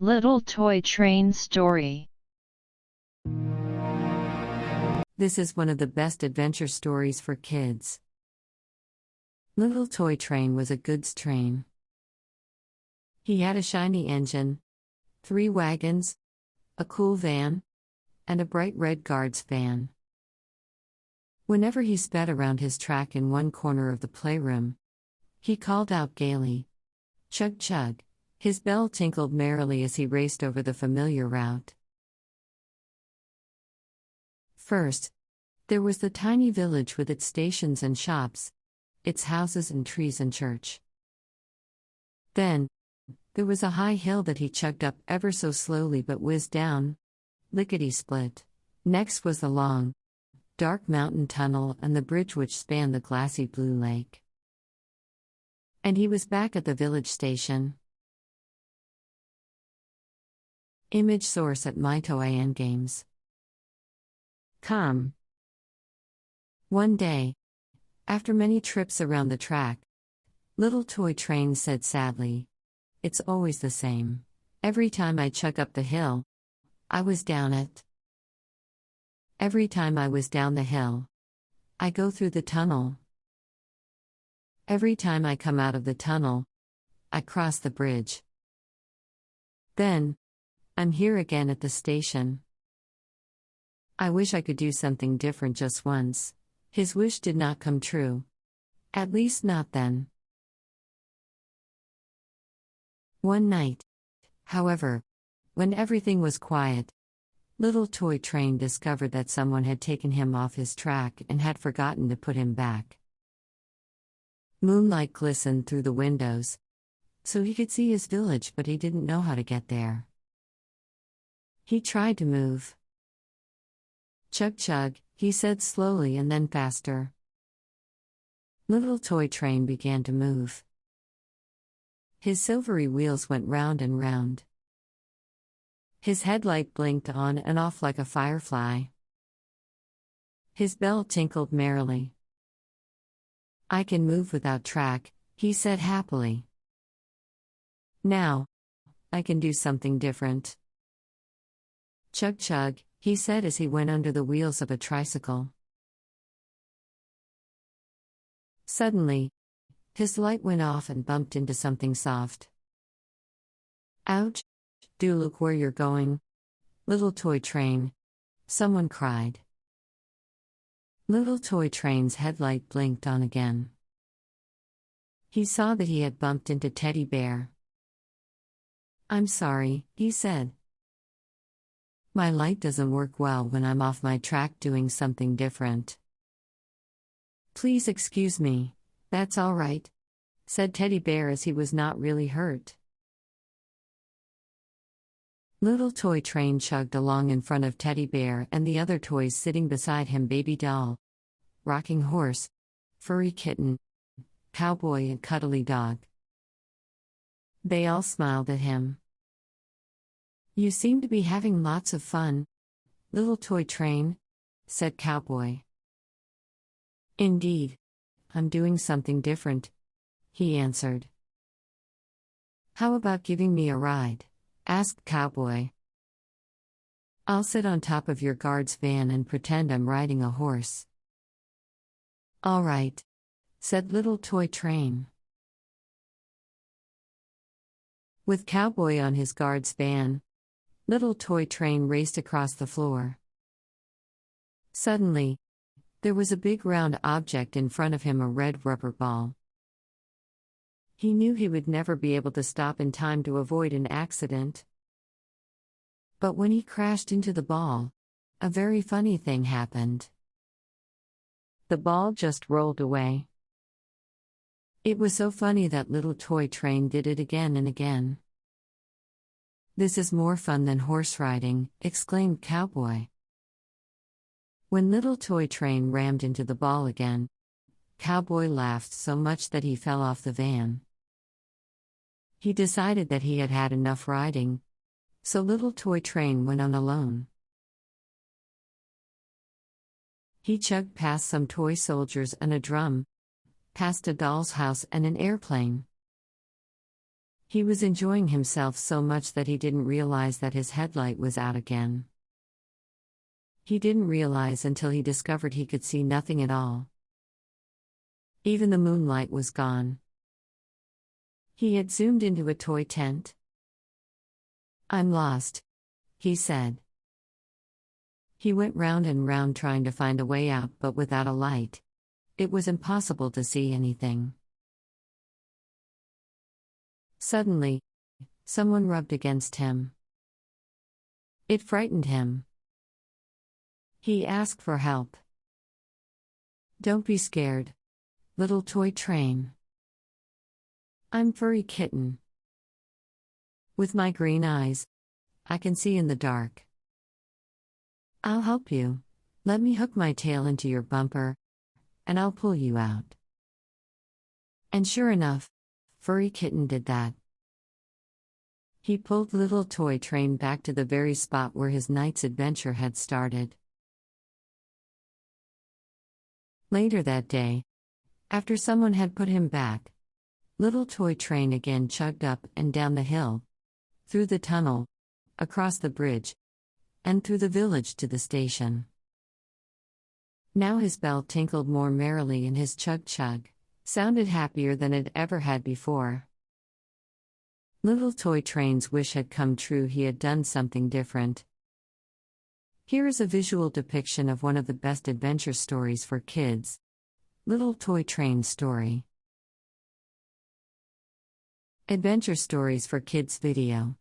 Little Toy Train Story. This is one of the best adventure stories for kids. Little Toy Train was a goods train. He had a shiny engine, 3 wagons, a cool van, and a bright red guards van. Whenever he sped around his track in one corner of the playroom, he called out gaily, "Chug-chug." His bell tinkled merrily as he raced over the familiar route. First, there was the tiny village with its stations and shops, its houses and trees and church. Then, there was a high hill that he chugged up ever so slowly but whizzed down, lickety-split. Next was the long, dark mountain tunnel and the bridge which spanned the glassy blue lake. And he was back at the village station. Image source at MyToy Games. Come. One day, after many trips around the track, Little Toy Train said sadly, "It's always the same. Every time I chug up the hill, I was down it. Every time I was down the hill, I go through the tunnel. Every time I come out of the tunnel, I cross the bridge. Then, I'm here again at the station. I wish I could do something different just once." His wish did not come true. At least not then. One night, however, when everything was quiet, Little Toy Train discovered that someone had taken him off his track and had forgotten to put him back. Moonlight glistened through the windows, so he could see his village, but he didn't know how to get there. He tried to move. "Chug-chug," he said slowly and then faster. Little Toy Train began to move. His silvery wheels went round and round. His headlight blinked on and off like a firefly. His bell tinkled merrily. "I can move without track," he said happily. "Now, I can do something different." "Chug-chug," he said as he went under the wheels of a tricycle. Suddenly, his light went off and bumped into something soft. "Ouch! Do look where you're going, Little Toy Train," someone cried. Little Toy Train's headlight blinked on again. He saw that he had bumped into Teddy Bear. "I'm sorry," he said. "My light doesn't work well when I'm off my track doing something different." "Please excuse me." "That's all right," said Teddy Bear as he was not really hurt. Little Toy Train chugged along in front of Teddy Bear and the other toys sitting beside him: baby doll, rocking horse, furry kitten, cowboy and cuddly dog. They all smiled at him. "You seem to be having lots of fun, Little Toy Train," said Cowboy. "Indeed, I'm doing something different," he answered. "How about giving me a ride?" asked Cowboy. "I'll sit on top of your guard's van and pretend I'm riding a horse." "All right," said Little Toy Train. With Cowboy on his guard's van, Little Toy Train raced across the floor. Suddenly, there was a big round object in front of him, a red rubber ball. He knew he would never be able to stop in time to avoid an accident. But when he crashed into the ball, a very funny thing happened. The ball just rolled away. It was so funny that Little Toy Train did it again and again. "This is more fun than horse riding," exclaimed Cowboy. When Little Toy Train rammed into the ball again, Cowboy laughed so much that he fell off the van. He decided that he had had enough riding, so Little Toy Train went on alone. He chugged past some toy soldiers and a drum, past a doll's house and an airplane. He was enjoying himself so much that he didn't realize that his headlight was out again. He didn't realize until he discovered he could see nothing at all. Even the moonlight was gone. He had zoomed into a toy tent. "I'm lost," he said. He went round and round trying to find a way out, but without a light, it was impossible to see anything. Suddenly, someone rubbed against him. It frightened him. He asked for help. "Don't be scared, little toy train. I'm Furry Kitten. With my green eyes, I can see in the dark. I'll help you. Let me hook my tail into your bumper, and I'll pull you out." And sure enough, Furry Kitten did that. He pulled little toy train back to the very spot where his night's adventure had started. Later that day, after someone had put him back, little toy train again chugged up and down the hill, through the tunnel, across the bridge, and through the village to the station. Now his bell tinkled more merrily and his chug-chug sounded happier than it ever had before. Little toy train's wish had come true. He had done something different. Here is a visual depiction of one of the best adventure stories for kids. Little Toy Train Story. Adventure Stories for Kids video.